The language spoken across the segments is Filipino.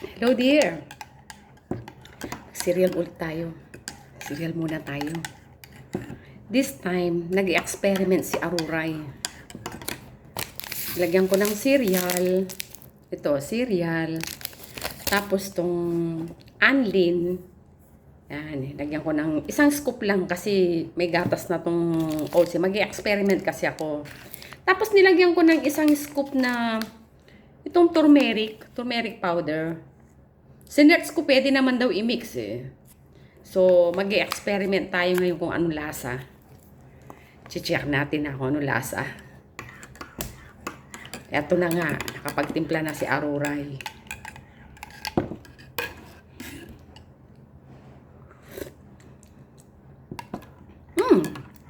Hello dear. Cereal ulit tayo. Cereal muna tayo. This time, nag-experiment si Aruray. Lagyan ko ng cereal. Ito, cereal. Tapos tong Anlin. Yan, lagyan ko ng isang scoop lang kasi may gatas na tong oats. Mag-experiment kasi ako. Tapos nilagyan ko ng isang scoop na itong turmeric powder. Sinerts ko pwede naman daw i-mix eh. So, mag-experiment tayo ngayon kung anong lasa. Check natin na kung anong lasa. Eto na nga, nakapagtimpla na si Aruray.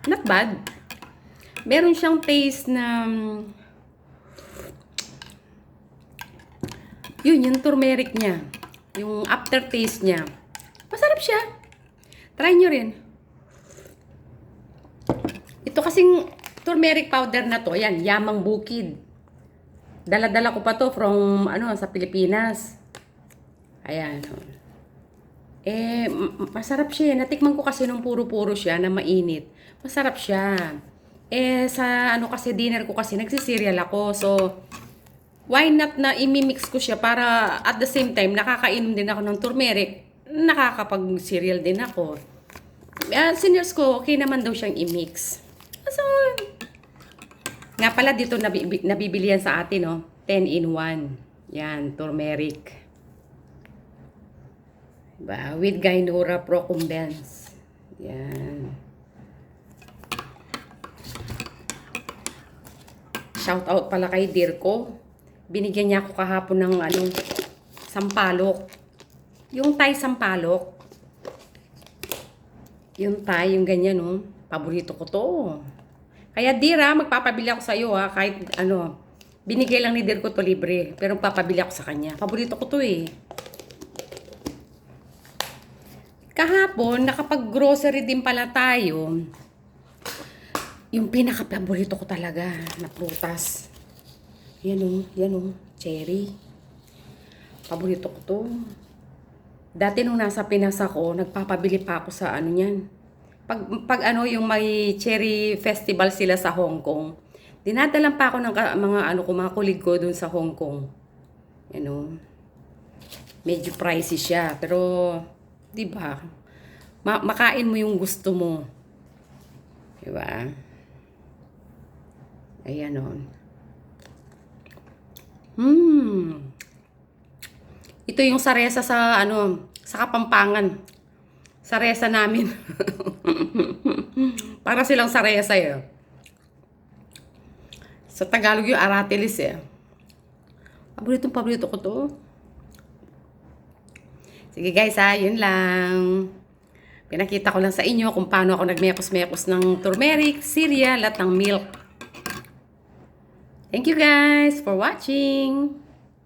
Not bad. Meron siyang taste na yung turmeric niya. Yung aftertaste niya. Masarap siya. Try nyo rin. Ito kasing turmeric powder na to, yan, Yamang Bukid. Dala-dala ko pa to from, sa Pilipinas. Ayan. Masarap siya. Natikman ko kasi nung puro-puro siya na mainit. Masarap siya. Sa kasi dinner ko kasi nagsiserial ako. So, why not na imimix ko siya para at the same time nakakainom din ako ng turmeric, nakakapag-cereal din ako. Seniors ko, okay naman daw siyang i-mix. So, nga pala dito nabibili yan sa atin, no? 10 in 1. Yan, turmeric. Diba? With Gainura Procumbens. Yan. Shout out pala kay Dirko. Binigyan niya ako kahapon ng sampalok. Yung Thai sampalok. Yung Thai, yung ganyan, no? Paborito ko to. Kaya Dira, magpapabili ako sa iyo, ha? Kahit binigay lang ni Dirko to libre. Pero papabili ako sa kanya. Paborito ko to eh. Kahapon, nakapag-grocery din pala tayo. Yung pinaka-paborito ko talaga na prutas. Yan o, cherry. Paborito ko to. Dati nung nasa Pinas ako, nagpapabili pa ako sa niyan. Pag yung may cherry festival sila sa Hong Kong, dinadalan pa ako ng mga kulig ko dun sa Hong Kong. Medyo pricey siya, pero di ba? Makain mo yung gusto mo. Di ba? Ayan o. Ito yung saresa sa sa Kapampangan. Saresa namin. Para silang saresa eh. Sa Tagalog yung aratilis eh. Paborito ko to. Sige guys yun lang. Pinakita ko lang sa inyo kung paano ako nagmekos-mekos ng turmeric, cereal at ng milk. Thank you guys for watching.